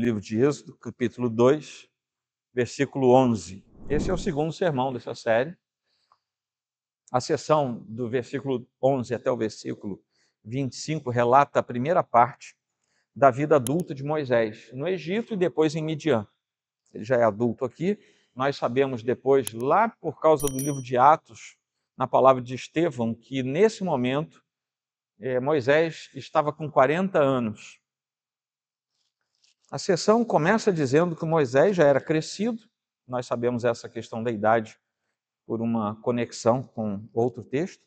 livro de Êxodo, capítulo 2, versículo 11. Esse é o segundo sermão dessa série. A seção do versículo 11 até o versículo 25 relata a primeira parte da vida adulta de Moisés, no Egito e depois em Midian. Ele já é adulto aqui. Nós sabemos depois, lá por causa do livro de Atos, na palavra de Estevão, que nesse momento Moisés estava com 40 anos. A sessão começa dizendo que Moisés já era crescido. Nós sabemos essa questão da idade por uma conexão com outro texto.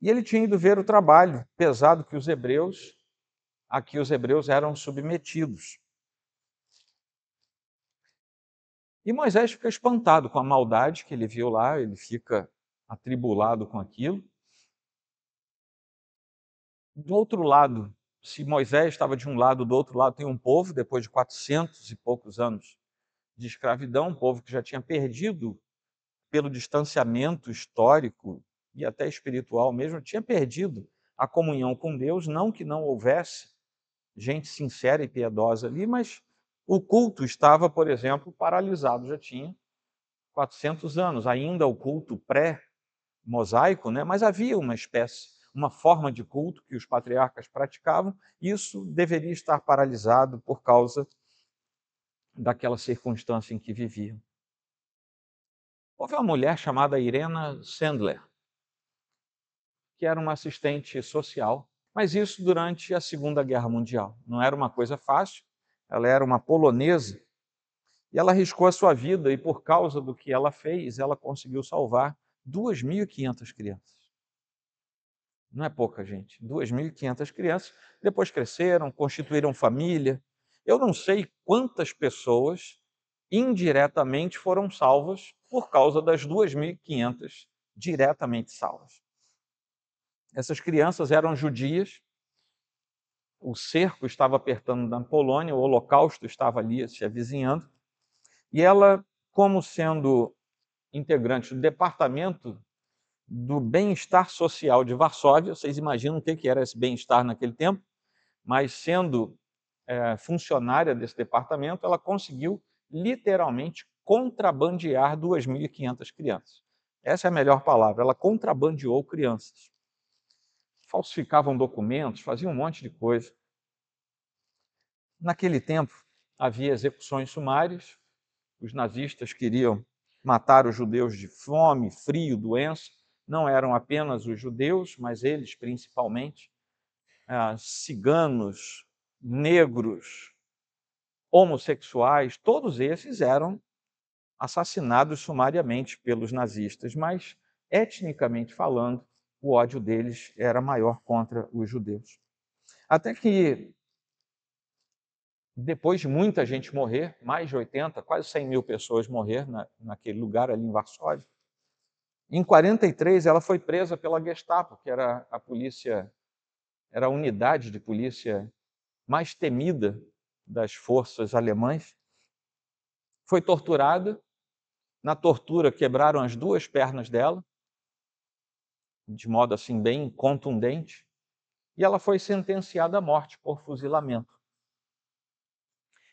E ele tinha ido ver o trabalho pesado que a que os hebreus eram submetidos. E Moisés fica espantado com a maldade que ele viu lá, ele fica atribulado com aquilo. Do outro lado, se Moisés estava de um lado, do outro lado tem um povo, depois de 400 e poucos anos de escravidão, um povo que já tinha perdido, pelo distanciamento histórico e até espiritual mesmo, tinha perdido a comunhão com Deus. Não que não houvesse gente sincera e piedosa ali, mas o culto estava, por exemplo, paralisado, já tinha 400 anos, ainda o culto pré-mosaico, né? Mas havia uma espécie, uma forma de culto que os patriarcas praticavam. Isso deveria estar paralisado por causa daquela circunstância em que viviam. Houve uma mulher chamada Irena Sandler, que era uma assistente social, mas isso durante a Segunda Guerra Mundial. Não era uma coisa fácil, ela era uma polonesa, e ela arriscou a sua vida, e por causa do que ela fez, ela conseguiu salvar 2.500 crianças. Não é pouca gente, 2.500 crianças, depois cresceram, constituíram família. Eu não sei quantas pessoas indiretamente foram salvas por causa das 2.500 diretamente salvas. Essas crianças eram judias, o cerco estava apertando na Polônia, o Holocausto estava ali se avizinhando, e ela, como sendo integrante do Departamento do Bem-Estar Social de Varsóvia, vocês imaginam o que era esse bem-estar naquele tempo, mas sendo funcionária desse departamento, ela conseguiu literalmente contrabandear 2.500 crianças. Essa é a melhor palavra, ela contrabandeou crianças. Falsificavam documentos, faziam um monte de coisa. Naquele tempo, havia execuções sumárias, os nazistas queriam matar os judeus de fome, frio, doença. Não eram apenas os judeus, mas eles principalmente, ciganos, negros, homossexuais, todos esses eram assassinados sumariamente pelos nazistas, mas, etnicamente falando, o ódio deles era maior contra os judeus. Até que, depois de muita gente morrer, mais de 80, quase 100 mil pessoas morrer naquele lugar ali em Varsóvia, em 43 ela foi presa pela Gestapo, que era a polícia, era a unidade de polícia mais temida das forças alemãs. Foi torturada. Na tortura quebraram as duas pernas dela, de modo assim bem contundente, e ela foi sentenciada à morte por fuzilamento.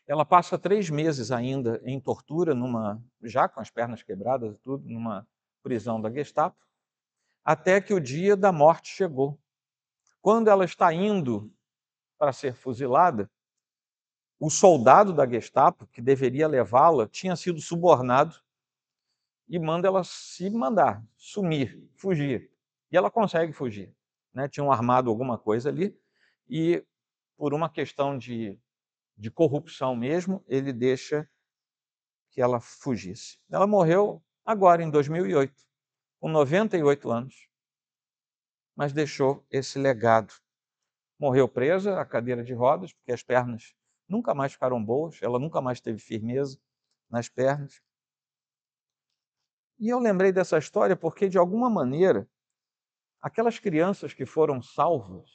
Ela passa 3 meses ainda em tortura, já com as pernas quebradas e tudo, numa prisão da Gestapo, até que o dia da morte chegou. Quando ela está indo para ser fuzilada, o soldado da Gestapo, que deveria levá-la, tinha sido subornado e manda ela sumir, fugir. E ela consegue fugir. Tinham armado alguma coisa ali e, por uma questão de corrupção mesmo, ele deixa que ela fugisse. Ela morreu agora, em 2008, com 98 anos, mas deixou esse legado. Morreu presa à cadeira de rodas, porque as pernas nunca mais ficaram boas, ela nunca mais teve firmeza nas pernas. E eu lembrei dessa história porque, de alguma maneira, aquelas crianças que foram salvas,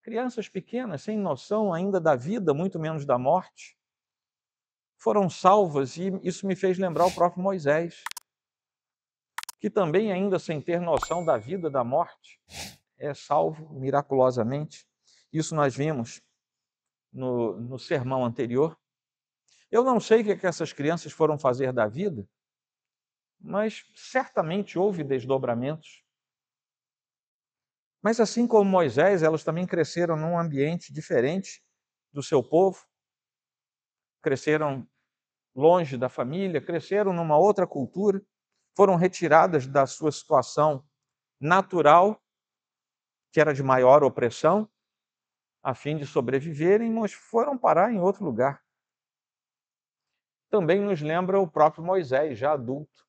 crianças pequenas, sem noção ainda da vida, muito menos da morte, foram salvas, e isso me fez lembrar o próprio Moisés, que também, ainda sem ter noção da vida, da morte, é salvo miraculosamente. Isso nós vimos no sermão anterior. Eu não sei o que essas crianças foram fazer da vida, mas certamente houve desdobramentos. Mas assim como Moisés, elas também cresceram num ambiente diferente do seu povo, cresceram longe da família, cresceram numa outra cultura, foram retiradas da sua situação natural, que era de maior opressão, a fim de sobreviverem, mas foram parar em outro lugar. Também nos lembra o próprio Moisés, já adulto,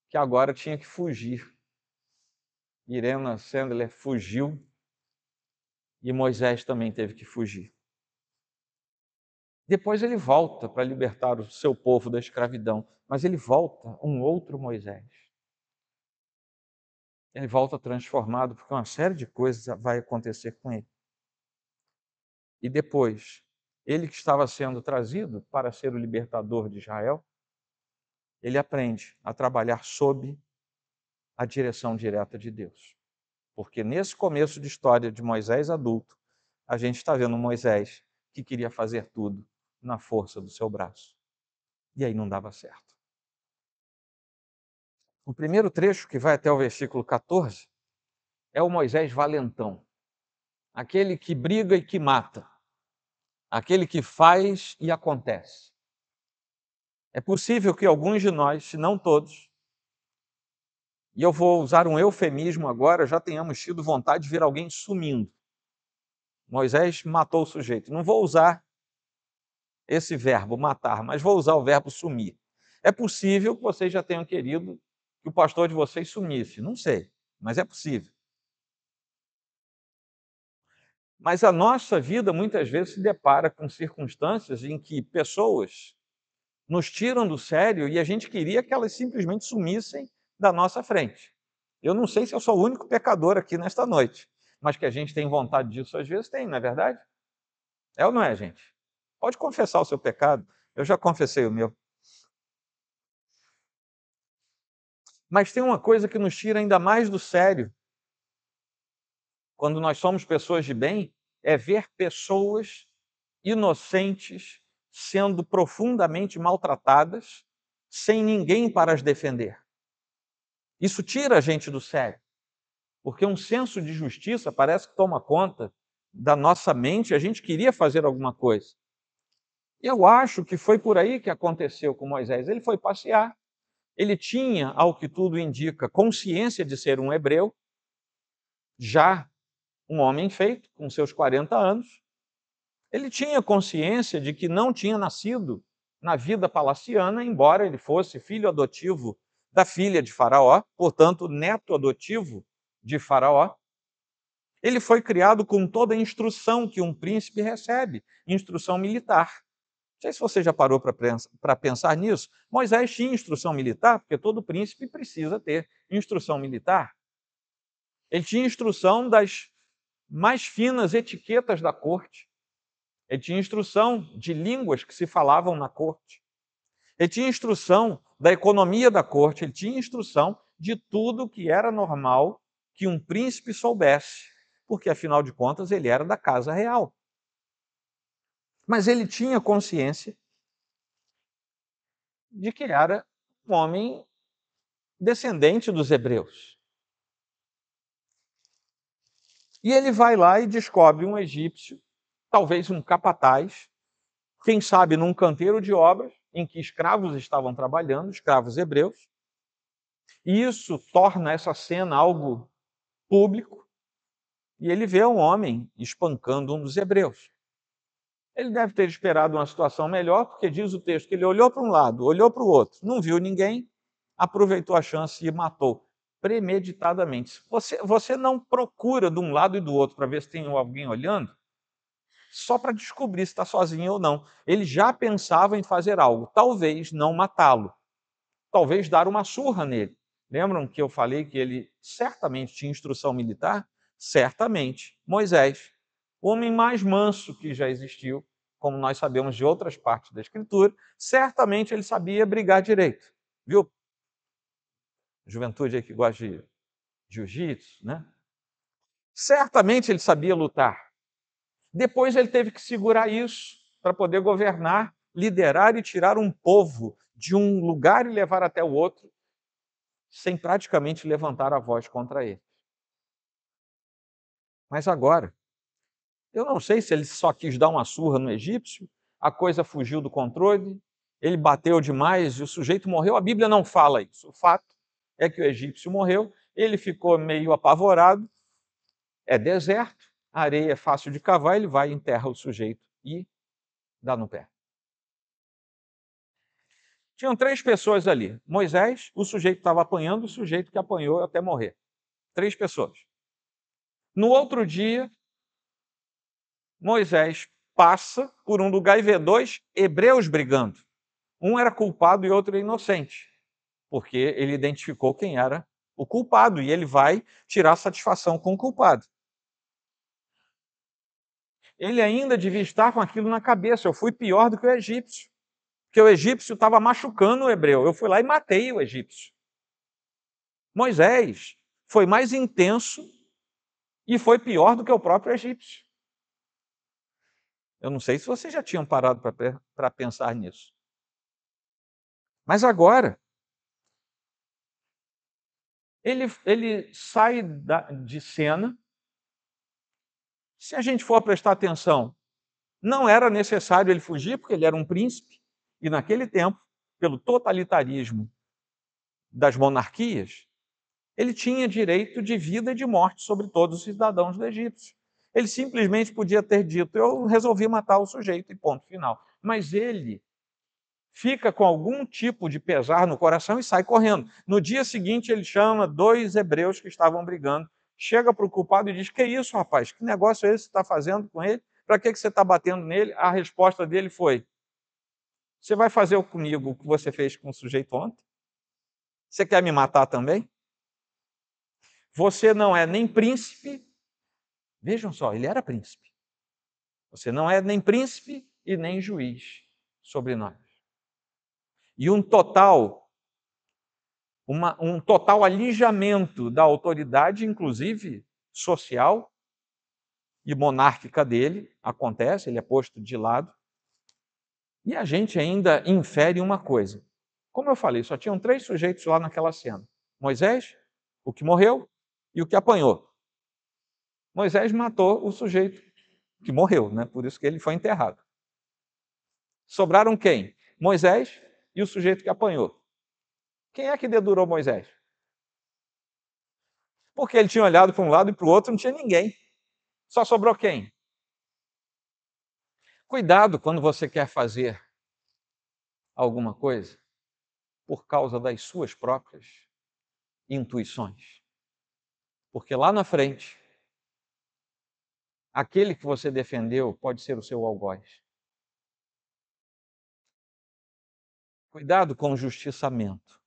que agora tinha que fugir. Irena Sandler fugiu e Moisés também teve que fugir. Depois ele volta para libertar o seu povo da escravidão, mas ele volta um outro Moisés. Ele volta transformado, porque uma série de coisas vai acontecer com ele. E depois, ele que estava sendo trazido para ser o libertador de Israel, ele aprende a trabalhar sob a direção direta de Deus. Porque nesse começo de história de Moisés adulto, a gente está vendo Moisés que queria fazer tudo na força do seu braço. E aí não dava certo. O primeiro trecho, que vai até o versículo 14, é o Moisés valentão. Aquele que briga e que mata. Aquele que faz e acontece. É possível que alguns de nós, se não todos, e eu vou usar um eufemismo agora, já tenhamos tido vontade de ver alguém sumindo. Moisés matou o sujeito. Não vou usar esse verbo, matar, mas vou usar o verbo sumir. É possível que vocês já tenham querido que o pastor de vocês sumisse. Não sei, mas é possível. Mas a nossa vida muitas vezes se depara com circunstâncias em que pessoas nos tiram do sério e a gente queria que elas simplesmente sumissem da nossa frente. Eu não sei se eu sou o único pecador aqui nesta noite, mas que a gente tem vontade disso às vezes tem, não é verdade? É ou não é, gente? Pode confessar o seu pecado, eu já confessei o meu. Mas tem uma coisa que nos tira ainda mais do sério, quando nós somos pessoas de bem, é ver pessoas inocentes sendo profundamente maltratadas, sem ninguém para as defender. Isso tira a gente do sério, porque um senso de justiça parece que toma conta da nossa mente, a gente queria fazer alguma coisa. Eu acho que foi por aí que aconteceu com Moisés. Ele foi passear, ele tinha, ao que tudo indica, consciência de ser um hebreu, já um homem feito, com seus 40 anos. Ele tinha consciência de que não tinha nascido na vida palaciana, embora ele fosse filho adotivo da filha de Faraó, portanto, neto adotivo de Faraó. Ele foi criado com toda a instrução que um príncipe recebe, instrução militar. Não sei se você já parou para pensar nisso. Moisés tinha instrução militar, porque todo príncipe precisa ter instrução militar. Ele tinha instrução das mais finas etiquetas da corte. Ele tinha instrução de línguas que se falavam na corte. Ele tinha instrução da economia da corte. Ele tinha instrução de tudo que era normal que um príncipe soubesse, porque, afinal de contas, ele era da casa real. Mas ele tinha consciência de que era um homem descendente dos hebreus. E ele vai lá e descobre um egípcio, talvez um capataz, quem sabe num canteiro de obras, em que escravos estavam trabalhando, escravos hebreus, e isso torna essa cena algo público, e ele vê um homem espancando um dos hebreus. Ele deve ter esperado uma situação melhor, porque diz o texto que ele olhou para um lado, olhou para o outro, não viu ninguém, aproveitou a chance e matou, premeditadamente. Você não procura de um lado e do outro para ver se tem alguém olhando, só para descobrir se está sozinho ou não. Ele já pensava em fazer algo, talvez não matá-lo, talvez dar uma surra nele. Lembram que eu falei que ele certamente tinha instrução militar? Certamente. Moisés, o homem mais manso que já existiu, como nós sabemos de outras partes da Escritura, certamente ele sabia brigar direito. Viu? Juventude aí que gosta de jiu-jitsu, né? Certamente ele sabia lutar. Depois ele teve que segurar isso para poder governar, liderar e tirar um povo de um lugar e levar até o outro, sem praticamente levantar a voz contra ele. Mas agora, eu não sei se ele só quis dar uma surra no egípcio, a coisa fugiu do controle, ele bateu demais e o sujeito morreu. A Bíblia não fala isso. O fato é que o egípcio morreu, ele ficou meio apavorado, é deserto, a areia é fácil de cavar, ele vai e enterra o sujeito e dá no pé. Tinham 3 pessoas ali. Moisés, o sujeito que estava apanhando, o sujeito que apanhou até morrer. 3 pessoas. No outro dia, Moisés passa por um lugar e vê 2 hebreus brigando. Um era culpado e outro inocente, porque ele identificou quem era o culpado e ele vai tirar satisfação com o culpado. Ele ainda devia estar com aquilo na cabeça. Eu fui pior do que o egípcio, porque o egípcio estava machucando o hebreu. Eu fui lá e matei o egípcio. Moisés foi mais intenso e foi pior do que o próprio egípcio. Eu não sei se vocês já tinham parado para pensar nisso. Mas agora, ele sai de cena. Se a gente for prestar atenção, não era necessário ele fugir, porque ele era um príncipe, e naquele tempo, pelo totalitarismo das monarquias, ele tinha direito de vida e de morte sobre todos os cidadãos do Egito. Ele simplesmente podia ter dito: eu resolvi matar o sujeito e ponto final. Mas ele fica com algum tipo de pesar no coração e sai correndo. No dia seguinte, ele chama 2 hebreus que estavam brigando, chega para o culpado e diz: que isso, rapaz? Que negócio é esse que você está fazendo com ele? Para que você está batendo nele? A resposta dele foi: você vai fazer comigo o que você fez com o sujeito ontem? Você quer me matar também? Você não é nem príncipe. Vejam só, ele era príncipe. Você não é nem príncipe e nem juiz sobre nós. E um total alijamento da autoridade, inclusive social e monárquica dele, acontece, ele é posto de lado. E a gente ainda infere uma coisa. Como eu falei, só tinham 3 sujeitos lá naquela cena: Moisés, o que morreu e o que apanhou. Moisés matou o sujeito que morreu, né? Por isso que ele foi enterrado. Sobraram quem? Moisés e o sujeito que apanhou. Quem é que dedurou Moisés? Porque ele tinha olhado para um lado e para o outro, não tinha ninguém. Só sobrou quem? Cuidado quando você quer fazer alguma coisa por causa das suas próprias intuições. Porque lá na frente, aquele que você defendeu pode ser o seu algoz. Cuidado com o justiçamento.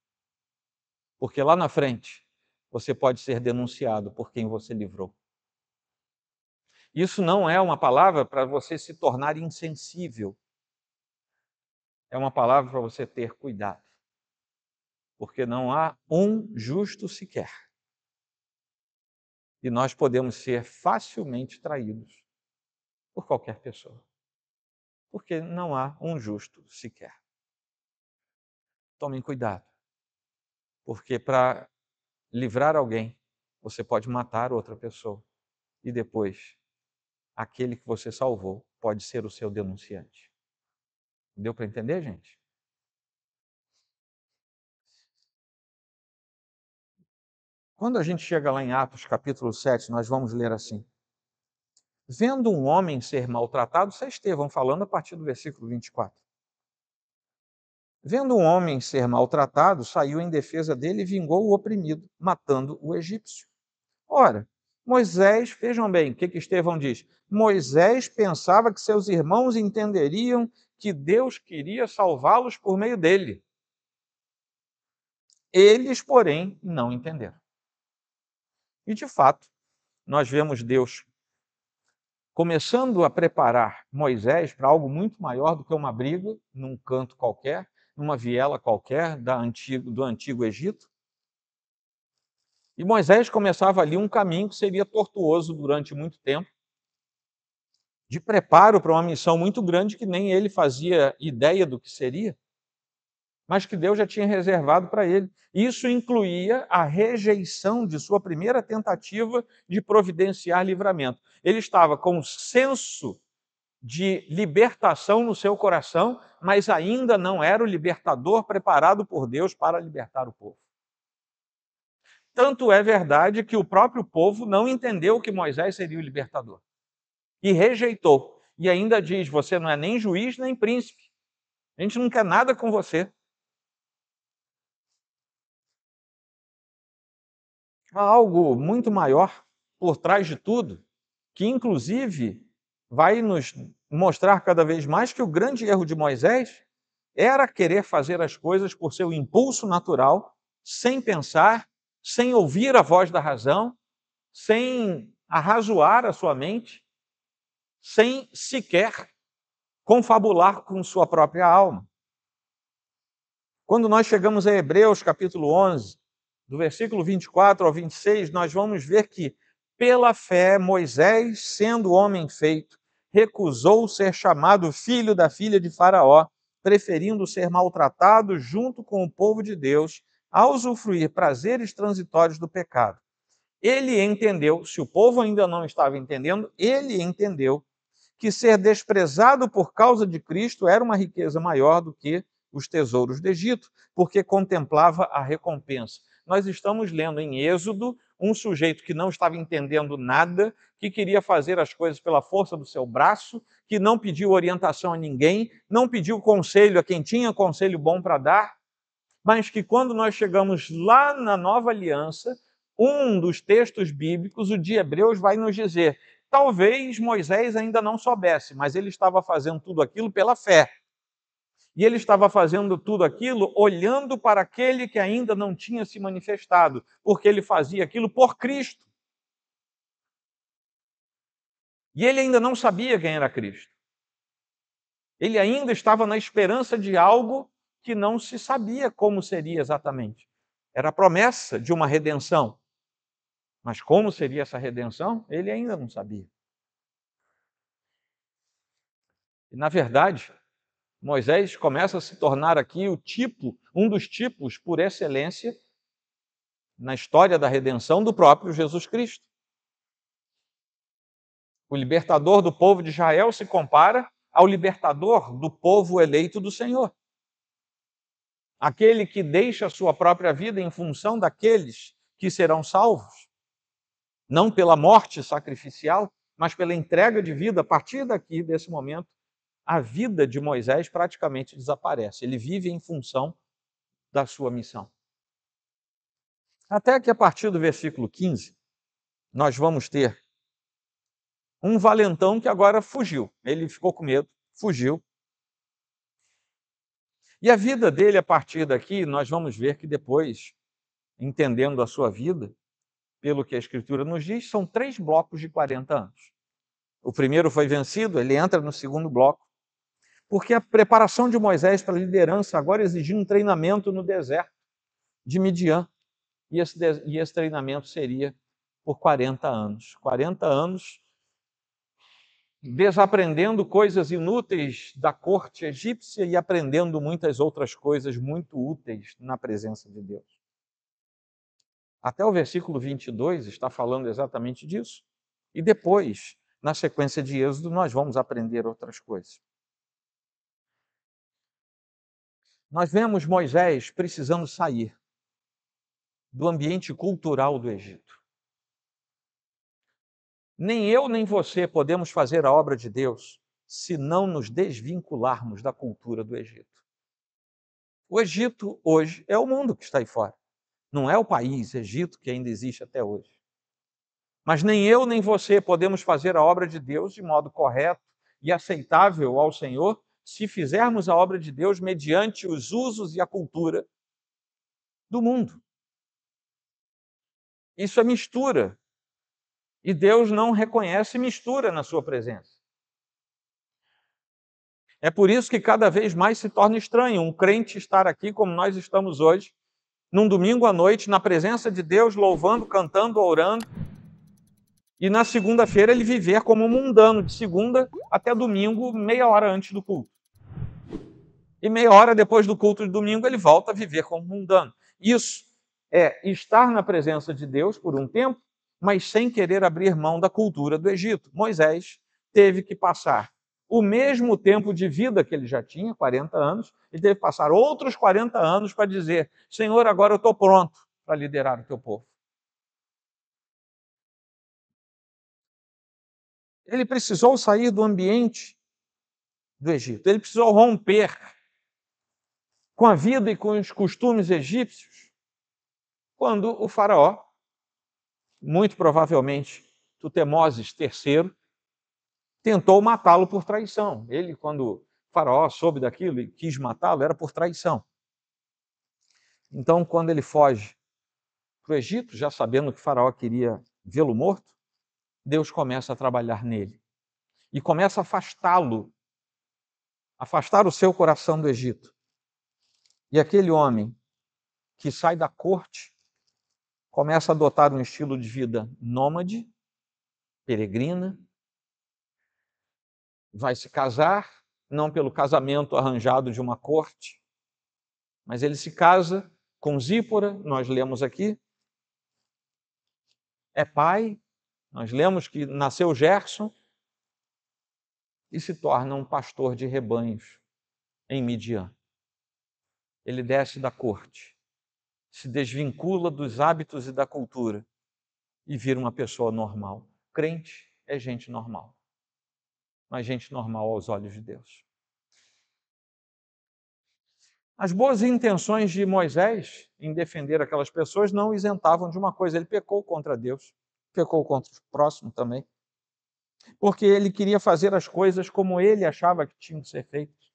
Porque lá na frente, você pode ser denunciado por quem você livrou. Isso não é uma palavra para você se tornar insensível. É uma palavra para você ter cuidado. Porque não há um justo sequer. E nós podemos ser facilmente traídos por qualquer pessoa. Porque não há um justo sequer. Tomem cuidado. Porque para livrar alguém, você pode matar outra pessoa. E depois, aquele que você salvou pode ser o seu denunciante. Deu para entender, gente? Quando a gente chega lá em Atos capítulo 7, nós vamos ler assim: vendo um homem ser maltratado, isso é Estevão falando a partir do versículo 24. Vendo um homem ser maltratado, saiu em defesa dele e vingou o oprimido, matando o egípcio. Ora, Moisés, vejam bem, o que Estevão diz? Moisés pensava que seus irmãos entenderiam que Deus queria salvá-los por meio dele. Eles, porém, não entenderam. E, de fato, nós vemos Deus começando a preparar Moisés para algo muito maior do que uma briga num canto qualquer, numa viela qualquer do antigo Egito. E Moisés começava ali um caminho que seria tortuoso durante muito tempo, de preparo para uma missão muito grande que nem ele fazia ideia do que seria, mas que Deus já tinha reservado para ele. Isso incluía a rejeição de sua primeira tentativa de providenciar livramento. Ele estava com um senso de libertação no seu coração, mas ainda não era o libertador preparado por Deus para libertar o povo. Tanto é verdade que o próprio povo não entendeu que Moisés seria o libertador e rejeitou. E ainda diz: você não é nem juiz nem príncipe, a gente não quer nada com você. Há algo muito maior por trás de tudo, que inclusive vai nos mostrar cada vez mais que o grande erro de Moisés era querer fazer as coisas por seu impulso natural, sem pensar, sem ouvir a voz da razão, sem arrazoar a sua mente, sem sequer confabular com sua própria alma. Quando nós chegamos a Hebreus capítulo 11, do versículo 24 ao 26, nós vamos ver que, pela fé, Moisés, sendo homem feito, recusou ser chamado filho da filha de Faraó, preferindo ser maltratado junto com o povo de Deus, a usufruir prazeres transitórios do pecado. Ele entendeu, se o povo ainda não estava entendendo, ele entendeu que ser desprezado por causa de Cristo era uma riqueza maior do que os tesouros do Egito, porque contemplava a recompensa. Nós estamos lendo em Êxodo um sujeito que não estava entendendo nada, que queria fazer as coisas pela força do seu braço, que não pediu orientação a ninguém, não pediu conselho a quem tinha conselho bom para dar, mas que quando nós chegamos lá na Nova Aliança, um dos textos bíblicos, o de Hebreus, vai nos dizer: talvez Moisés ainda não soubesse, mas ele estava fazendo tudo aquilo pela fé. E ele estava fazendo tudo aquilo olhando para aquele que ainda não tinha se manifestado, porque ele fazia aquilo por Cristo. E ele ainda não sabia quem era Cristo. Ele ainda estava na esperança de algo que não se sabia como seria exatamente. Era a promessa de uma redenção. Mas como seria essa redenção, ele ainda não sabia. E, na verdade, Moisés começa a se tornar aqui um dos tipos por excelência na história da redenção do próprio Jesus Cristo. O libertador do povo de Israel se compara ao libertador do povo eleito do Senhor. Aquele que deixa a sua própria vida em função daqueles que serão salvos, não pela morte sacrificial, mas pela entrega de vida. A partir daqui, desse momento, a vida de Moisés praticamente desaparece. Ele vive em função da sua missão. Até que a partir do versículo 15, nós vamos ter um valentão que agora fugiu. Ele ficou com medo, fugiu. E a vida dele, a partir daqui, nós vamos ver que depois, entendendo a sua vida, pelo que a Escritura nos diz, são 3 blocos de 40 anos. O primeiro foi vencido, ele entra no segundo bloco, porque a preparação de Moisés para a liderança agora exigia um treinamento no deserto de Midian. E esse treinamento seria por 40 anos. 40 anos desaprendendo coisas inúteis da corte egípcia e aprendendo muitas outras coisas muito úteis na presença de Deus. Até o versículo 22 está falando exatamente disso. E depois, na sequência de Êxodo, nós vamos aprender outras coisas. Nós vemos Moisés precisando sair do ambiente cultural do Egito. Nem eu nem você podemos fazer a obra de Deus se não nos desvincularmos da cultura do Egito. O Egito hoje é o mundo que está aí fora. Não é o país Egito que ainda existe até hoje. Mas nem eu nem você podemos fazer a obra de Deus de modo correto e aceitável ao Senhor se fizermos a obra de Deus mediante os usos e a cultura do mundo. Isso é mistura. E Deus não reconhece mistura na sua presença. É por isso que cada vez mais se torna estranho um crente estar aqui como nós estamos hoje, num domingo à noite, na presença de Deus, louvando, cantando, orando, E na segunda-feira ele viver como mundano, de segunda até domingo, meia hora antes do culto. E meia hora depois do culto de domingo ele volta a viver como mundano. Isso é estar na presença de Deus por um tempo, mas sem querer abrir mão da cultura do Egito. Moisés teve que passar o mesmo tempo de vida que ele já tinha, 40 anos, e teve que passar outros 40 anos para dizer: Senhor, agora eu estou pronto para liderar o teu povo. Ele precisou sair do ambiente do Egito, ele precisou romper com a vida e com os costumes egípcios, quando o faraó, muito provavelmente Tutmoses III, tentou matá-lo por traição. Ele, quando o faraó soube daquilo e quis matá-lo, era por traição. Então, quando ele foge para o Egito, já sabendo que o faraó queria vê-lo morto, Deus começa a trabalhar nele e começa a afastá-lo, afastar o seu coração do Egito. E aquele homem que sai da corte começa a adotar um estilo de vida nômade, peregrina, vai se casar, não pelo casamento arranjado de uma corte, mas ele se casa com Zípora, nós lemos aqui, é pai, nós lemos que nasceu Gerson, e se torna um pastor de rebanhos em Midian. Ele desce da corte, se desvincula dos hábitos e da cultura e vira uma pessoa normal. Crente é gente normal, mas gente normal aos olhos de Deus. As boas intenções de Moisés em defender aquelas pessoas não o isentavam de uma coisa: ele pecou contra Deus, pecou contra o próximo também, porque ele queria fazer as coisas como ele achava que tinham que ser feitas.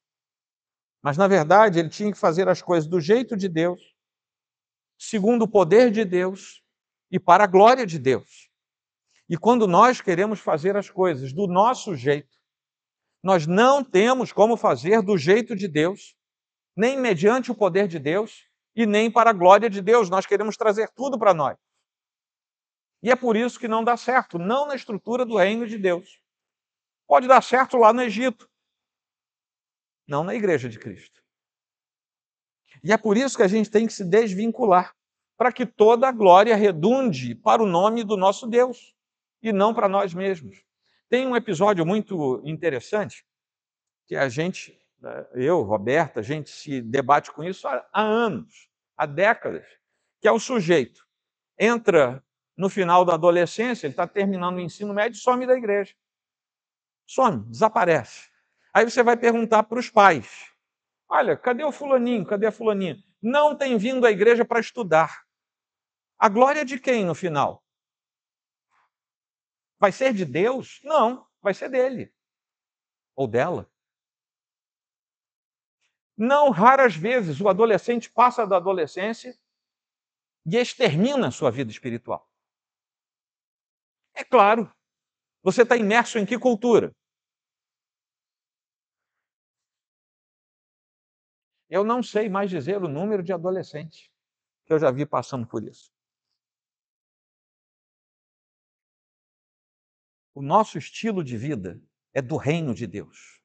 Mas, na verdade, ele tinha que fazer as coisas do jeito de Deus, segundo o poder de Deus e para a glória de Deus. E quando nós queremos fazer as coisas do nosso jeito, nós não temos como fazer do jeito de Deus, nem mediante o poder de Deus e nem para a glória de Deus. Nós queremos trazer tudo para nós. E é por isso que não dá certo, não na estrutura do reino de Deus. Pode dar certo lá no Egito, não na igreja de Cristo. E é por isso que a gente tem que se desvincular, para que toda a glória redunde para o nome do nosso Deus e não para nós mesmos. Tem um episódio muito interessante que a gente, eu, Roberta, a gente se debate com isso há anos, há décadas, que é o sujeito entra no final da adolescência, ele está terminando o ensino médio e some da igreja. Some, desaparece. Aí você vai perguntar para os pais: olha, cadê o fulaninho, cadê a fulaninha? Não tem vindo à igreja para estudar. A glória de quem no final? Vai ser de Deus? Não, vai ser dele ou dela. Não raras vezes o adolescente passa da adolescência e extermina a sua vida espiritual. É claro, você está imerso em que cultura? Eu não sei mais dizer o número de adolescentes que eu já vi passando por isso. O nosso estilo de vida é do reino de Deus.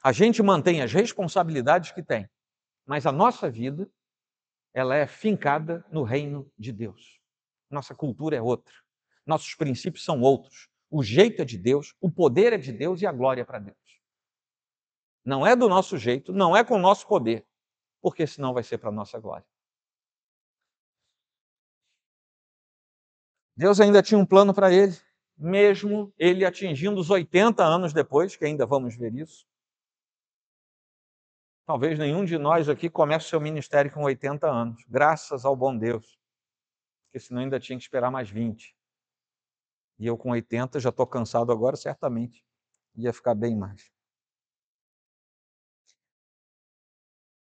A gente mantém as responsabilidades que tem, mas a nossa vida, ela é fincada no reino de Deus. Nossa cultura é outra. Nossos princípios são outros. O jeito é de Deus, o poder é de Deus e a glória é para Deus. Não é do nosso jeito, não é com o nosso poder, porque senão vai ser para a nossa glória. Deus ainda tinha um plano para ele, mesmo ele atingindo os 80 anos depois, que ainda vamos ver isso. Talvez nenhum de nós aqui comece seu ministério com 80 anos, graças ao bom Deus, porque senão ainda tinha que esperar mais 20. E eu com 80 já estou cansado agora, certamente ia ficar bem mais.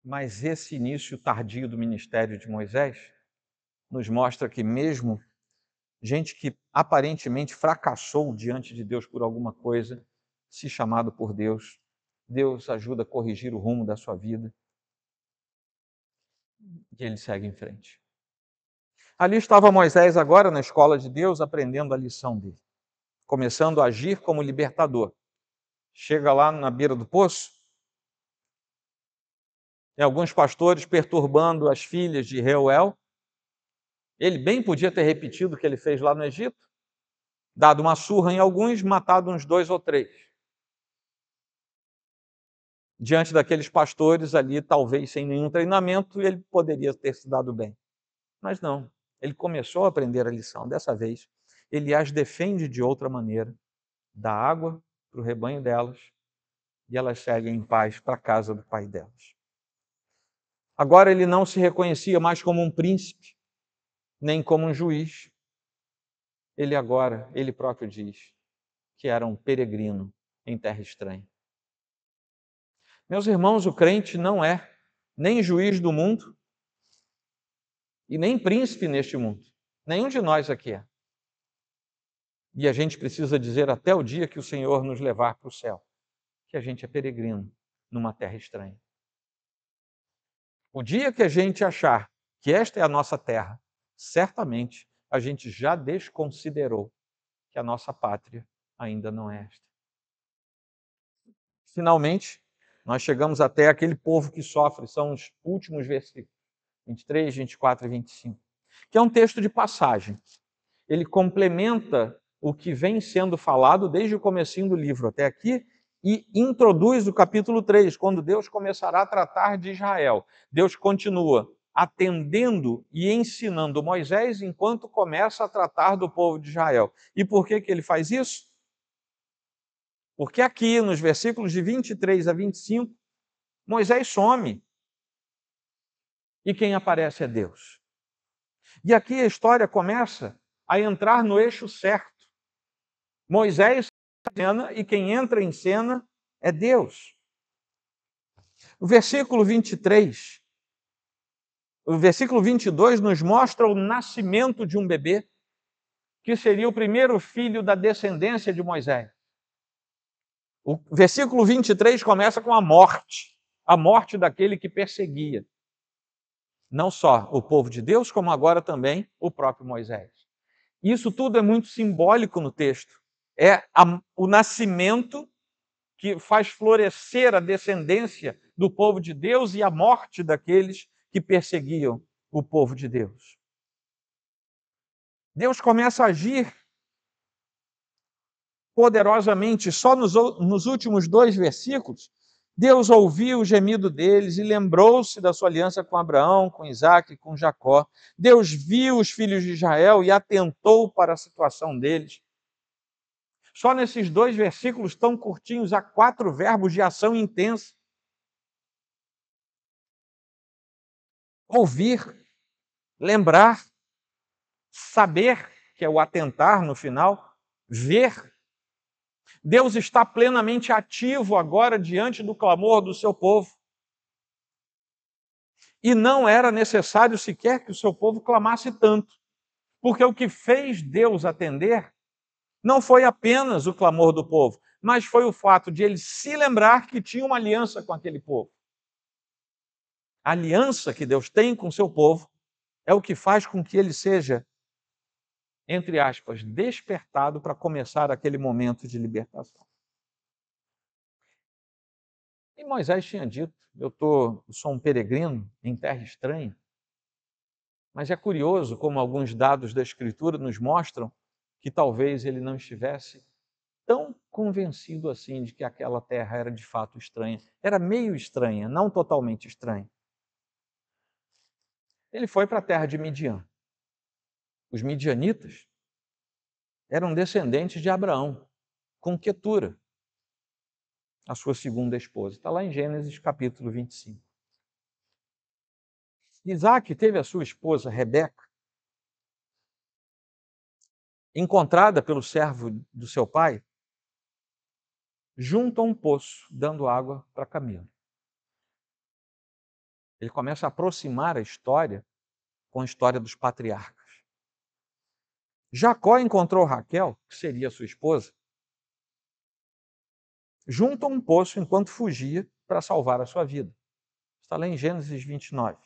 Mas esse início tardio do ministério de Moisés nos mostra que mesmo gente que aparentemente fracassou diante de Deus por alguma coisa, se chamado por Deus, Deus ajuda a corrigir o rumo da sua vida e ele segue em frente. Ali estava Moisés agora na escola de Deus, aprendendo a lição dele, começando a agir como libertador. Chega lá na beira do poço, tem alguns pastores perturbando as filhas de Reuel. Ele bem podia ter repetido o que ele fez lá no Egito, dado uma surra em alguns, matado uns 2 ou 3. Diante daqueles pastores ali, talvez sem nenhum treinamento, ele poderia ter se dado bem. Mas não, ele começou a aprender a lição. Dessa vez, ele as defende de outra maneira, dá água para o rebanho delas e elas seguem em paz para a casa do pai delas. Agora ele não se reconhecia mais como um príncipe, nem como um juiz. Ele próprio diz que era um peregrino em terra estranha. Meus irmãos, o crente não é nem juiz do mundo e nem príncipe neste mundo. Nenhum de nós aqui é. E a gente precisa dizer até o dia que o Senhor nos levar para o céu, que a gente é peregrino numa terra estranha. O dia que a gente achar que esta é a nossa terra, certamente a gente já desconsiderou que a nossa pátria ainda não é esta. Finalmente, nós chegamos até aquele povo que sofre, são os últimos versículos, 23, 24 e 25, que é um texto de passagem. Ele complementa o que vem sendo falado desde o comecinho do livro até aqui e introduz o capítulo 3, quando Deus começará a tratar de Israel. Deus continua atendendo e ensinando Moisés enquanto começa a tratar do povo de Israel. E por que ele faz isso? Porque aqui, nos versículos de 23 a 25, Moisés some e quem aparece é Deus. E aqui a história começa a entrar no eixo certo. Moisés está em cena e quem entra em cena é Deus. O versículo 23, o versículo 22 nos mostra o nascimento de um bebê, que seria o primeiro filho da descendência de Moisés. O versículo 23 começa com a morte daquele que perseguia. Não só o povo de Deus, como agora também o próprio Moisés. Isso tudo é muito simbólico no texto. É o nascimento que faz florescer a descendência do povo de Deus e a morte daqueles que perseguiam o povo de Deus. Deus começa a agir poderosamente só nos últimos 2 versículos. Deus ouviu o gemido deles e lembrou-se da sua aliança com Abraão, com Isaac e com Jacó. Deus viu os filhos de Israel e atentou para a situação deles. Só nesses 2 versículos tão curtinhos há 4 verbos de ação intensa. Ouvir, lembrar, saber, que é o atentar no final, ver. Deus está plenamente ativo agora diante do clamor do seu povo. E não era necessário sequer que o seu povo clamasse tanto, porque o que fez Deus atender não foi apenas o clamor do povo, mas foi o fato de ele se lembrar que tinha uma aliança com aquele povo. A aliança que Deus tem com o seu povo é o que faz com que ele seja, entre aspas, despertado para começar aquele momento de libertação. E Moisés tinha dito, eu sou um peregrino em terra estranha. Mas é curioso como alguns dados da Escritura nos mostram que talvez ele não estivesse tão convencido assim de que aquela terra era de fato estranha. Era meio estranha, não totalmente estranha. Ele foi para a terra de Midian. Os midianitas eram descendentes de Abraão, com Quetura, a sua segunda esposa. Está lá em Gênesis capítulo 25. Isaac teve a sua esposa Rebeca, encontrada pelo servo do seu pai, junto a um poço, dando água para Camilo. Ele começa a aproximar a história com a história dos patriarcas. Jacó encontrou Raquel, que seria sua esposa, junto a um poço enquanto fugia para salvar a sua vida. Está lá em Gênesis 29.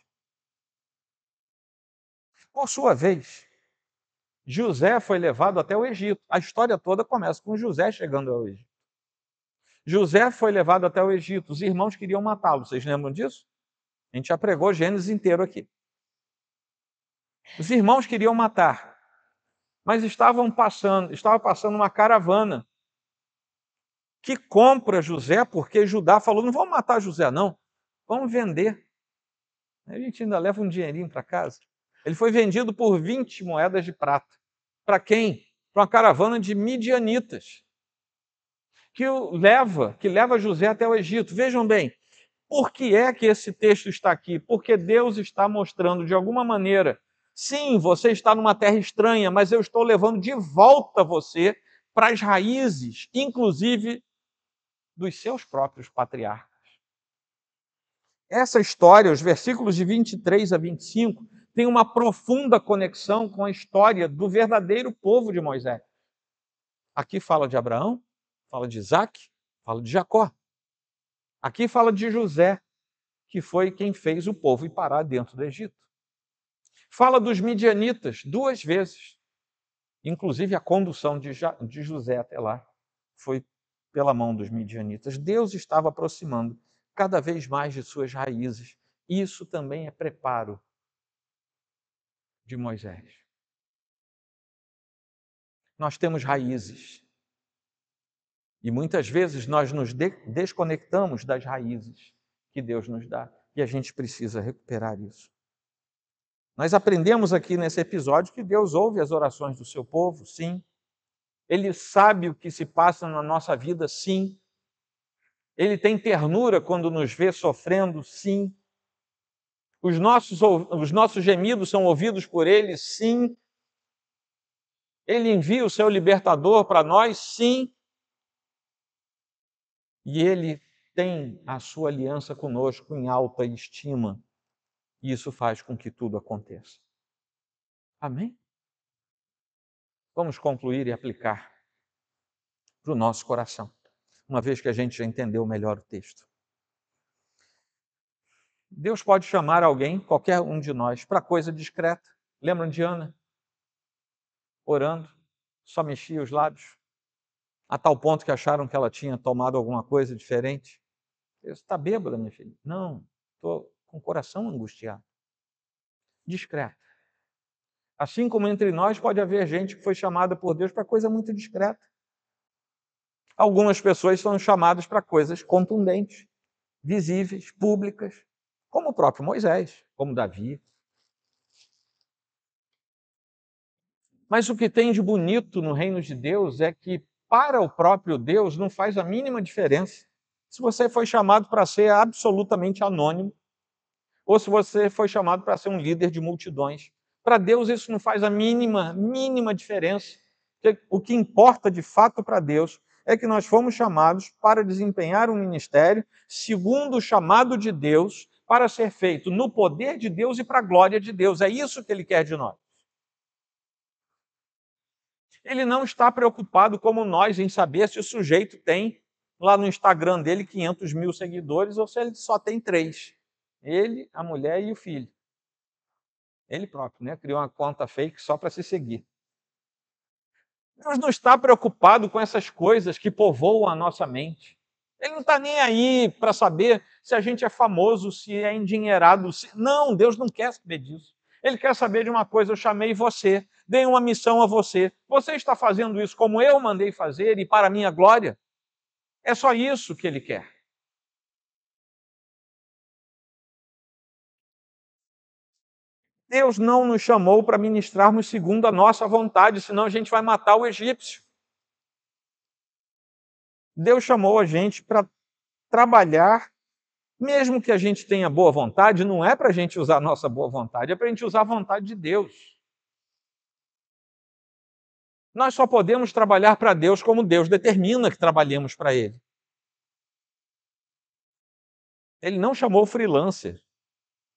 Por sua vez, José foi levado até o Egito. A história toda começa com José chegando ao Egito. José foi levado até o Egito. Os irmãos queriam matá-lo. Vocês lembram disso? A gente já pregou Gênesis inteiro aqui. Os irmãos queriam matar, mas estava passando uma caravana que compra José, porque Judá falou: não vamos matar José, não, vamos vender. A gente ainda leva um dinheirinho para casa. Ele foi vendido por 20 moedas de prata. Para quem? Para uma caravana de midianitas, que leva José até o Egito. Vejam bem, por que é que esse texto está aqui? Porque Deus está mostrando de alguma maneira, sim, você está numa terra estranha, mas eu estou levando de volta você para as raízes, inclusive dos seus próprios patriarcas. Essa história, os versículos de 23 a 25, tem uma profunda conexão com a história do verdadeiro povo de Moisés. Aqui fala de Abraão, fala de Isaac, fala de Jacó. Aqui fala de José, que foi quem fez o povo ir parar dentro do Egito. Fala dos midianitas 2 vezes. Inclusive a condução de José até lá foi pela mão dos midianitas. Deus estava aproximando cada vez mais de suas raízes. Isso também é preparo de Moisés. Nós temos raízes. E muitas vezes nós nos desconectamos das raízes que Deus nos dá. E a gente precisa recuperar isso. Nós aprendemos aqui nesse episódio que Deus ouve as orações do seu povo, sim. Ele sabe o que se passa na nossa vida, sim. Ele tem ternura quando nos vê sofrendo, sim. Os nossos gemidos são ouvidos por Ele, sim. Ele envia o seu libertador para nós, sim. E Ele tem a sua aliança conosco em alta estima. E isso faz com que tudo aconteça. Amém? Vamos concluir e aplicar para o nosso coração, uma vez que a gente já entendeu melhor o texto. Deus pode chamar alguém, qualquer um de nós, para coisa discreta. Lembram de Ana? Orando, só mexia os lábios, a tal ponto que acharam que ela tinha tomado alguma coisa diferente. Você está bêbada, minha filha? Não, estou com o coração angustiado. Discreta. Assim como entre nós pode haver gente que foi chamada por Deus para coisa muito discreta. Algumas pessoas são chamadas para coisas contundentes, visíveis, públicas, como o próprio Moisés, como Davi. Mas o que tem de bonito no reino de Deus é que, para o próprio Deus, não faz a mínima diferença se você foi chamado para ser absolutamente anônimo ou se você foi chamado para ser um líder de multidões. Para Deus isso não faz a mínima diferença. O que importa de fato para Deus é que nós fomos chamados para desempenhar um ministério segundo o chamado de Deus, para ser feito no poder de Deus e para a glória de Deus. É isso que Ele quer de nós. Ele não está preocupado como nós em saber se o sujeito tem lá no Instagram dele 500 mil seguidores ou se ele só tem 3. Ele, a mulher e o filho. Ele próprio, né? Criou uma conta fake só para se seguir. Deus não está preocupado com essas coisas que povoam a nossa mente. Ele não está nem aí para saber se a gente é famoso, se é endinheirado. Não, Deus não quer saber disso. Ele quer saber de uma coisa: eu chamei você, dei uma missão a você. Você está fazendo isso como eu mandei fazer e para a minha glória? É só isso que Ele quer. Deus não nos chamou para ministrarmos segundo a nossa vontade, senão a gente vai matar o egípcio. Deus chamou a gente para trabalhar, mesmo que a gente tenha boa vontade, não é para a gente usar a nossa boa vontade, é para a gente usar a vontade de Deus. Nós só podemos trabalhar para Deus como Deus determina que trabalhemos para Ele. Ele não chamou freelancer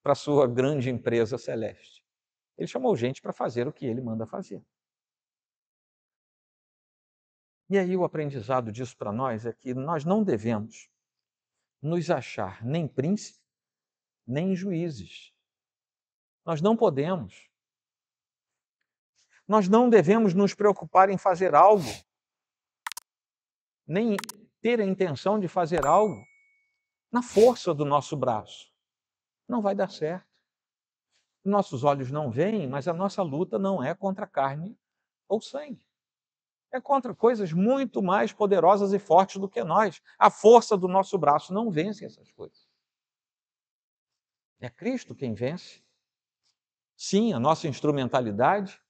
para a sua grande empresa celeste. Ele chamou gente para fazer o que Ele manda fazer. E aí o aprendizado disso para nós é que nós não devemos nos achar nem príncipes, nem juízes. Nós não podemos Nós não devemos nos preocupar em fazer algo, nem ter a intenção de fazer algo na força do nosso braço. Não vai dar certo. Nossos olhos não veem, mas a nossa luta não é contra carne ou sangue. É contra coisas muito mais poderosas e fortes do que nós. A força do nosso braço não vence essas coisas. É Cristo quem vence. Sim, a nossa instrumentalidade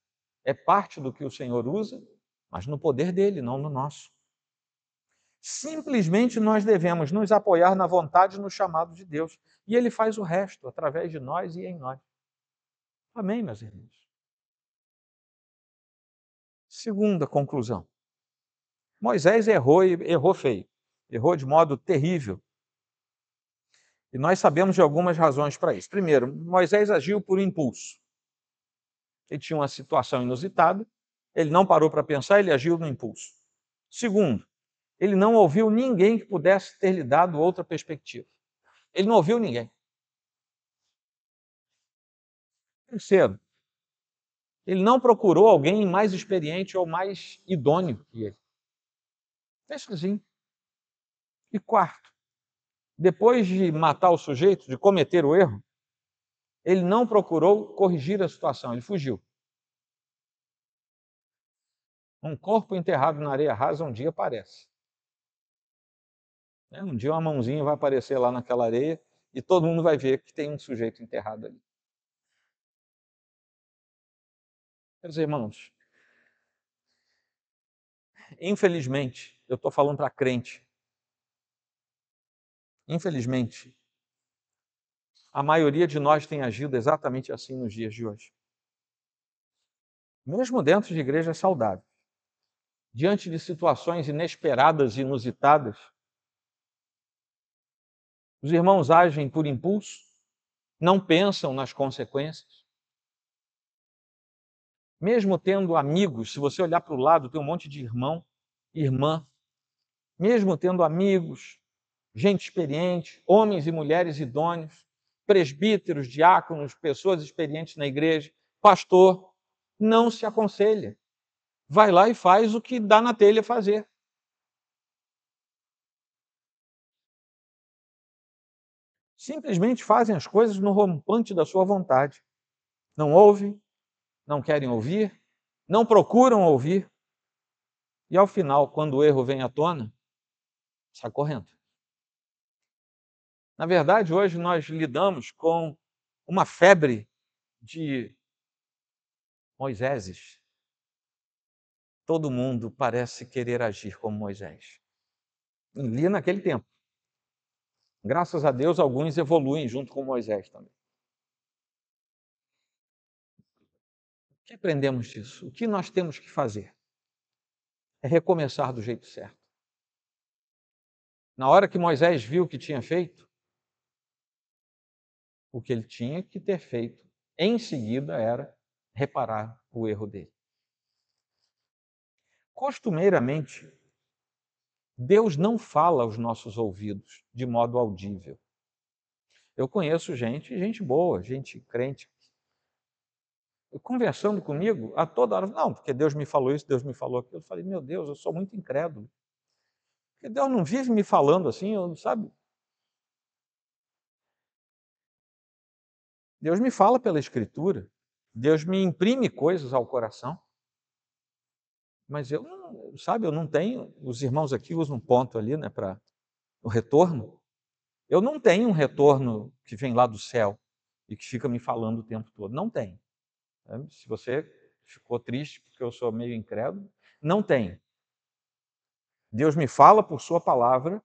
é parte do que o Senhor usa, mas no poder dele, não no nosso. Simplesmente nós devemos nos apoiar na vontade e no chamado de Deus. E Ele faz o resto através de nós e em nós. Amém, meus irmãos? Segunda conclusão. Moisés errou e errou feio. Errou de modo terrível. E nós sabemos de algumas razões para isso. Primeiro, Moisés agiu por impulso. Ele tinha uma situação inusitada, ele não parou para pensar, ele agiu no impulso. Segundo, ele não ouviu ninguém que pudesse ter lhe dado outra perspectiva. Ele não ouviu ninguém. Terceiro, ele não procurou alguém mais experiente ou mais idôneo que ele. Fez sozinho. E quarto, depois de matar o sujeito, de cometer o erro, ele não procurou corrigir a situação, ele fugiu. Um corpo enterrado na areia rasa um dia aparece. Um dia uma mãozinha vai aparecer lá naquela areia e todo mundo vai ver que tem um sujeito enterrado ali. Meus irmãos, infelizmente, eu estou falando para crente, infelizmente, a maioria de nós tem agido exatamente assim nos dias de hoje. Mesmo dentro de igrejas saudáveis, diante de situações inesperadas e inusitadas, os irmãos agem por impulso, não pensam nas consequências. Mesmo tendo amigos, se você olhar para o lado, tem um monte de irmão, irmã, mesmo tendo amigos, gente experiente, homens e mulheres idôneos, presbíteros, diáconos, pessoas experientes na igreja, pastor, não se aconselha. Vai lá e faz o que dá na telha fazer. Simplesmente fazem as coisas no rompante da sua vontade. Não ouvem, não querem ouvir, não procuram ouvir. E ao final, quando o erro vem à tona, sai correndo. Na verdade, hoje nós lidamos com uma febre de Moiséses. Todo mundo parece querer agir como Moisés. E li naquele tempo. Graças a Deus, alguns evoluem junto com Moisés também. O que aprendemos disso? O que nós temos que fazer? É recomeçar do jeito certo. Na hora que Moisés viu o que tinha feito, o que ele tinha que ter feito em seguida era reparar o erro dele. Costumeiramente, Deus não fala aos nossos ouvidos de modo audível. Eu conheço gente boa, gente crente, conversando comigo a toda hora. Não, porque Deus me falou isso, Deus me falou aquilo. Eu falei, meu Deus, eu sou muito incrédulo. Porque Deus não vive me falando assim, sabe? Deus me fala pela Escritura. Deus me imprime coisas ao coração. Mas eu não, sabe, eu não tenho. Os irmãos aqui usam um ponto ali, né, para o retorno. Eu não tenho um retorno que vem lá do céu e que fica me falando o tempo todo. Não tem. Se você ficou triste porque eu sou meio incrédulo, não tem. Deus me fala por sua palavra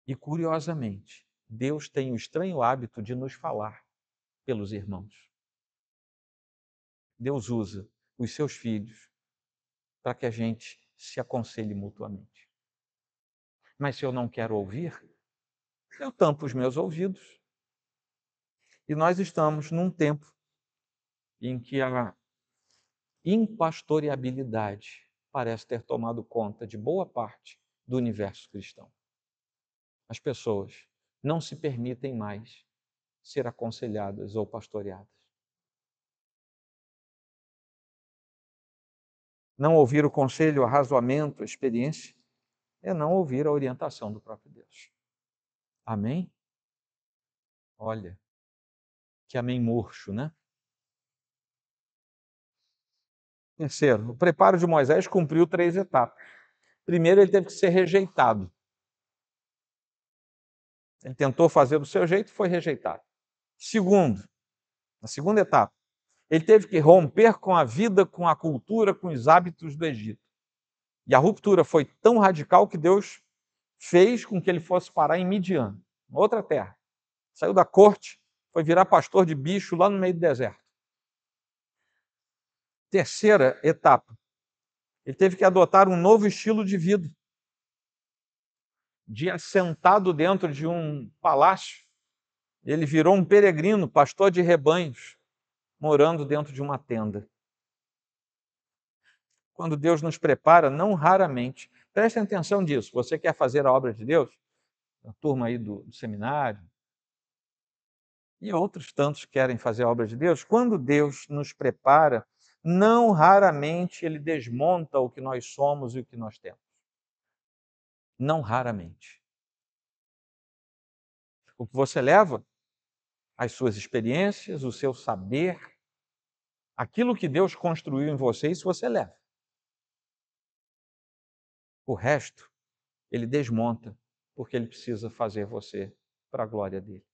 e, curiosamente, Deus tem o estranho hábito de nos falar pelos irmãos. Deus usa os seus filhos para que a gente se aconselhe mutuamente. Mas se eu não quero ouvir, eu tampo os meus ouvidos. E nós estamos num tempo em que a impastoreabilidade parece ter tomado conta de boa parte do universo cristão. As pessoas não se permitem mais ser aconselhadas ou pastoreadas. Não ouvir o conselho, o arrazoamento, a experiência, é não ouvir a orientação do próprio Deus. Amém? Olha, que amém murcho, né? Terceiro, o preparo de Moisés cumpriu 3 etapas. Primeiro, ele teve que ser rejeitado. Ele tentou fazer do seu jeito e foi rejeitado. Segundo, na segunda etapa, ele teve que romper com a vida, com a cultura, com os hábitos do Egito. E a ruptura foi tão radical que Deus fez com que ele fosse parar em Midian, outra terra. Saiu da corte, foi virar pastor de bicho lá no meio do deserto. Terceira etapa, ele teve que adotar um novo estilo de vida. De assentado dentro de um palácio, ele virou um peregrino, pastor de rebanhos, morando dentro de uma tenda. Quando Deus nos prepara, não raramente, prestem atenção disso, você quer fazer a obra de Deus, a turma aí do seminário, e outros tantos querem fazer a obra de Deus, quando Deus nos prepara, não raramente Ele desmonta o que nós somos e o que nós temos. Não raramente. O que você leva, as suas experiências, o seu saber, aquilo que Deus construiu em você, isso você leva. O resto, Ele desmonta, porque Ele precisa fazer você para a glória dEle.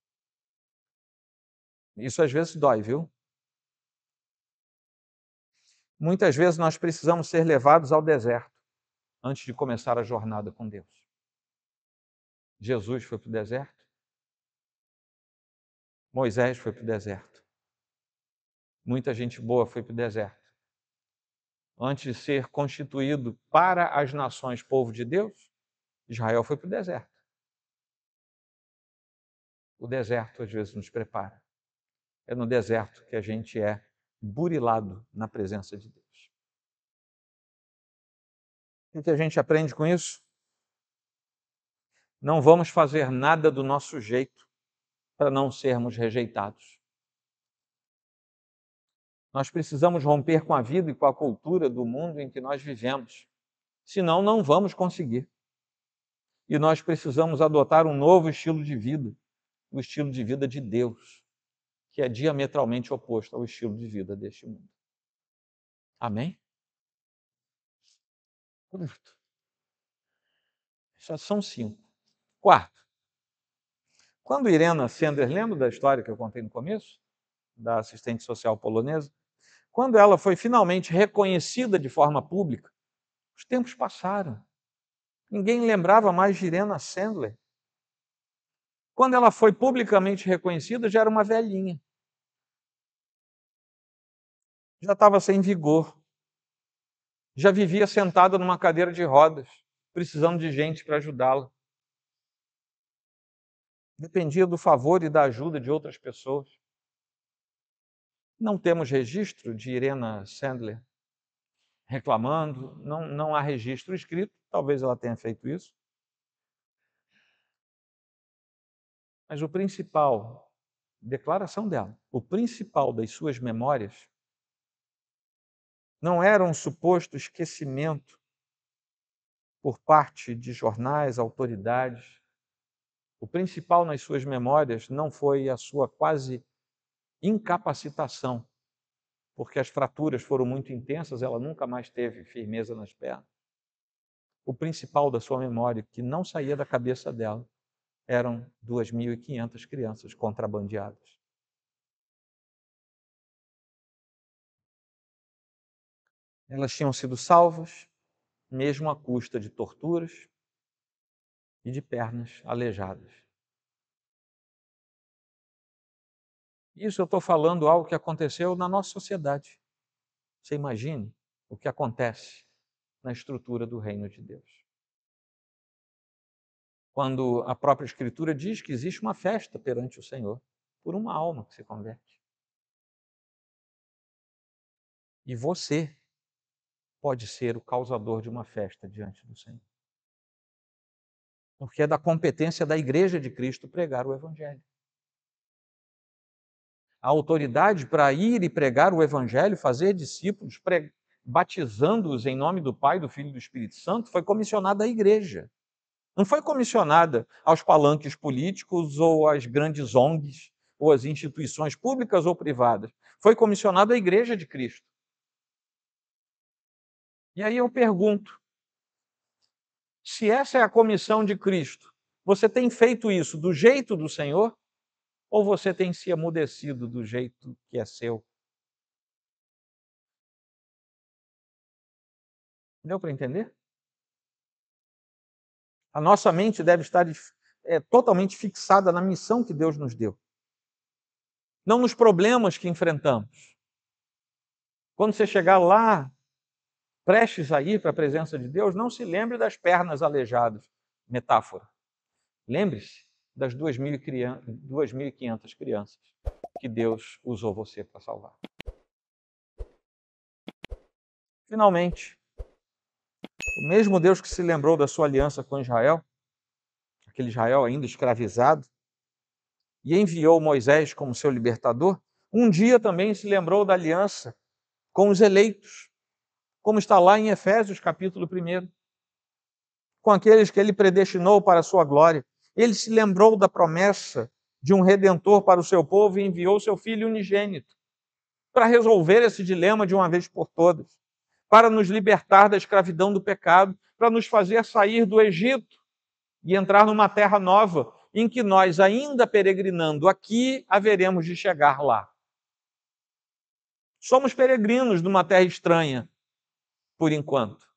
Isso às vezes dói, viu? Muitas vezes nós precisamos ser levados ao deserto antes de começar a jornada com Deus. Jesus foi para o deserto. Moisés foi para o deserto. Muita gente boa foi para o deserto. Antes de ser constituído para as nações povo de Deus, Israel foi para o deserto. O deserto às vezes nos prepara. É no deserto que a gente é burilado na presença de Deus. O que a gente aprende com isso? Não vamos fazer nada do nosso jeito para não sermos rejeitados. Nós precisamos romper com a vida e com a cultura do mundo em que nós vivemos. Senão, não vamos conseguir. E nós precisamos adotar um novo estilo de vida, o estilo de vida de Deus, que é diametralmente oposto ao estilo de vida deste mundo. Amém? Quarto. Já são 5. Quarto. Quando Irena Sendler, lembra da história que eu contei no começo? Da assistente social polonesa? Quando ela foi finalmente reconhecida de forma pública, os tempos passaram. Ninguém lembrava mais de Irena Sendler. Quando ela foi publicamente reconhecida, já era uma velhinha. Já estava sem vigor. Já vivia sentada numa cadeira de rodas, precisando de gente para ajudá-la. Dependia do favor e da ajuda de outras pessoas. Não temos registro de Irena Sendler reclamando, não há registro escrito, talvez ela tenha feito isso. Mas o principal, declaração dela, o principal das suas memórias não era um suposto esquecimento por parte de jornais, autoridades. O principal nas suas memórias não foi a sua quase incapacitação, porque as fraturas foram muito intensas, ela nunca mais teve firmeza nas pernas. O principal da sua memória, que não saía da cabeça dela, eram 2.500 crianças contrabandeadas. Elas tinham sido salvas, mesmo à custa de torturas e de pernas aleijadas. Isso eu estou falando algo que aconteceu na nossa sociedade. Você imagine o que acontece na estrutura do reino de Deus. Quando a própria Escritura diz que existe uma festa perante o Senhor, por uma alma que se converte. E você pode ser o causador de uma festa diante do Senhor. Porque é da competência da Igreja de Cristo pregar o Evangelho. A autoridade para ir e pregar o Evangelho, fazer discípulos, batizando-os em nome do Pai, do Filho e do Espírito Santo, foi comissionada à igreja. Não foi comissionada aos palanques políticos ou às grandes ONGs ou às instituições públicas ou privadas. Foi comissionada à igreja de Cristo. E aí eu pergunto, se essa é a comissão de Cristo, você tem feito isso do jeito do Senhor ou você tem se emudecido do jeito que é seu? Deu para entender? A nossa mente deve estar totalmente fixada na missão que Deus nos deu, não nos problemas que enfrentamos. Quando você chegar lá, prestes a ir para a presença de Deus, não se lembre das pernas aleijadas, metáfora. Lembre-se das 2.500 crianças que Deus usou você para salvar. Finalmente, o mesmo Deus que se lembrou da sua aliança com Israel, aquele Israel ainda escravizado, e enviou Moisés como seu libertador, um dia também se lembrou da aliança com os eleitos, como está lá em Efésios capítulo 1, com aqueles que ele predestinou para a sua glória. Ele se lembrou da promessa de um redentor para o seu povo e enviou seu filho unigênito para resolver esse dilema de uma vez por todas, para nos libertar da escravidão do pecado, para nos fazer sair do Egito e entrar numa terra nova, em que nós, ainda peregrinando aqui, haveremos de chegar lá. Somos peregrinos numa terra estranha, por enquanto.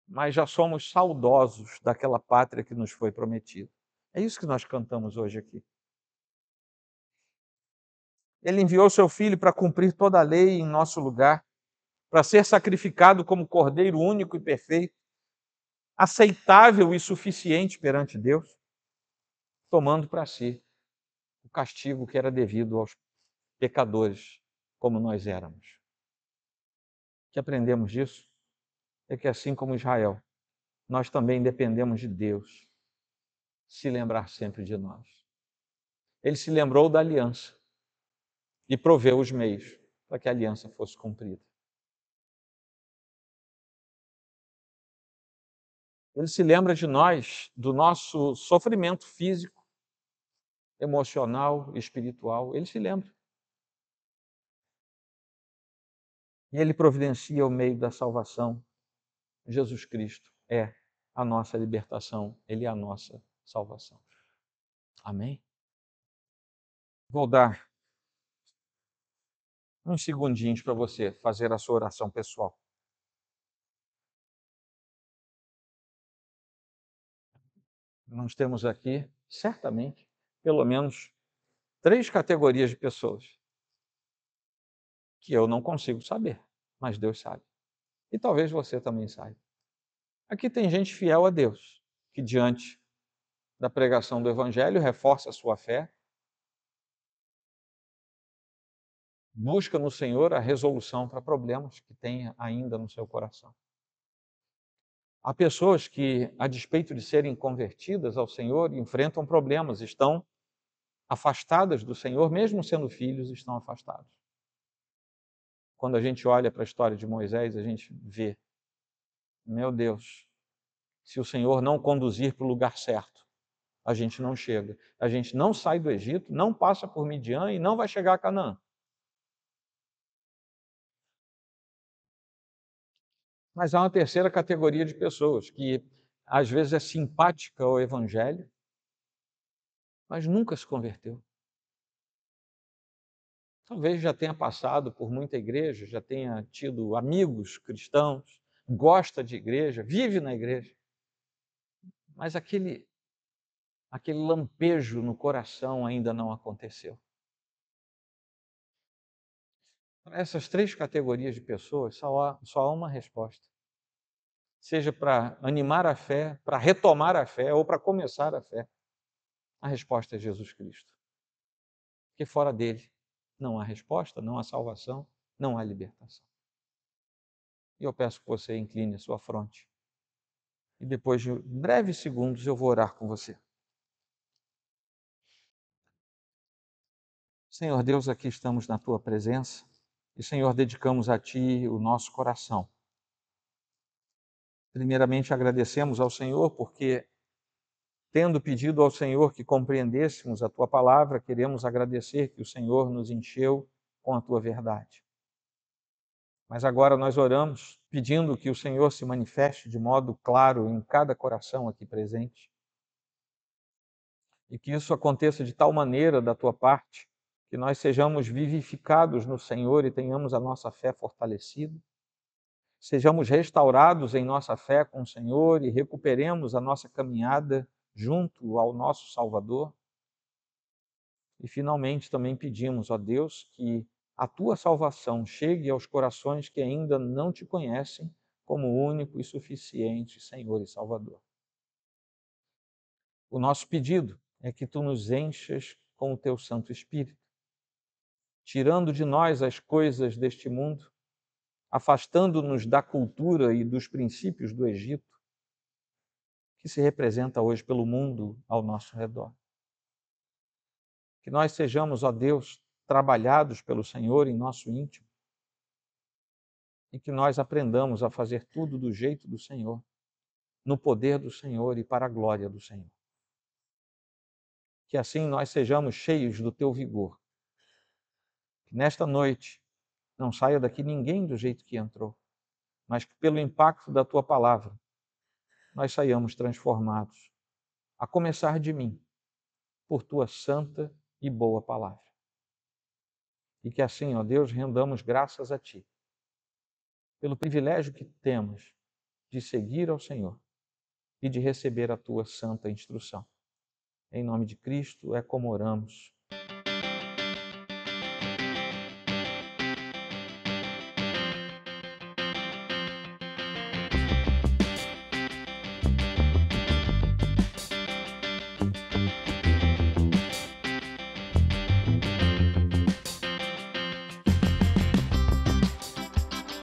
Mas já somos saudosos daquela pátria que nos foi prometida. É isso que nós cantamos hoje aqui. Ele enviou seu Filho para cumprir toda a lei em nosso lugar, para ser sacrificado como Cordeiro único e perfeito, aceitável e suficiente perante Deus, tomando para si o castigo que era devido aos pecadores, como nós éramos. O que aprendemos disso é que, assim como Israel, nós também dependemos de Deus se lembrar sempre de nós. Ele se lembrou da aliança e proveu os meios para que a aliança fosse cumprida. Ele se lembra de nós, do nosso sofrimento físico, emocional, espiritual. Ele se lembra. E ele providencia o meio da salvação. Jesus Cristo é a nossa libertação, ele é a nossa salvação. Amém? Vou dar uns segundinhos para você fazer a sua oração pessoal. Nós temos aqui, certamente, pelo menos 3 categorias de pessoas que eu não consigo saber, mas Deus sabe. E talvez você também saiba. Aqui tem gente fiel a Deus, que diante da pregação do Evangelho reforça a sua fé, busca no Senhor a resolução para problemas que tem ainda no seu coração. Há pessoas que, a despeito de serem convertidas ao Senhor, enfrentam problemas, estão afastadas do Senhor, mesmo sendo filhos, estão afastados. Quando a gente olha para a história de Moisés, a gente vê, meu Deus, se o Senhor não conduzir para o lugar certo, a gente não chega. A gente não sai do Egito, não passa por Midian e não vai chegar a Canaã. Mas há uma terceira categoria de pessoas que às vezes é simpática ao Evangelho, mas nunca se converteu. Talvez já tenha passado por muita igreja, já tenha tido amigos cristãos, gosta de igreja, vive na igreja, mas aquele lampejo no coração ainda não aconteceu. Para essas 3 categorias de pessoas, só há uma resposta. Seja para animar a fé, para retomar a fé ou para começar a fé, a resposta é Jesus Cristo. Porque fora dele não há resposta, não há salvação, não há libertação. E eu peço que você incline a sua fronte. E depois de breves segundos eu vou orar com você. Senhor Deus, aqui estamos na tua presença. E, Senhor, dedicamos a Ti o nosso coração. Primeiramente, agradecemos ao Senhor porque, tendo pedido ao Senhor que compreendêssemos a Tua palavra, queremos agradecer que o Senhor nos encheu com a Tua verdade. Mas agora nós oramos pedindo que o Senhor se manifeste de modo claro em cada coração aqui presente. E que isso aconteça de tal maneira da Tua parte, que nós sejamos vivificados no Senhor e tenhamos a nossa fé fortalecida. Sejamos restaurados em nossa fé com o Senhor e recuperemos a nossa caminhada junto ao nosso Salvador. E finalmente também pedimos, ó Deus, que a Tua salvação chegue aos corações que ainda não Te conhecem como único e suficiente Senhor e Salvador. O nosso pedido é que Tu nos enchas com o Teu Santo Espírito, tirando de nós as coisas deste mundo, afastando-nos da cultura e dos princípios do Egito, que se representa hoje pelo mundo ao nosso redor. Que nós sejamos, ó Deus, trabalhados pelo Senhor em nosso íntimo e que nós aprendamos a fazer tudo do jeito do Senhor, no poder do Senhor e para a glória do Senhor. Que assim nós sejamos cheios do Teu vigor. Que nesta noite não saia daqui ninguém do jeito que entrou, mas que pelo impacto da Tua palavra nós saiamos transformados, a começar de mim, por Tua santa e boa palavra. E que assim, ó Deus, rendamos graças a Ti, pelo privilégio que temos de seguir ao Senhor e de receber a Tua santa instrução. Em nome de Cristo é como oramos.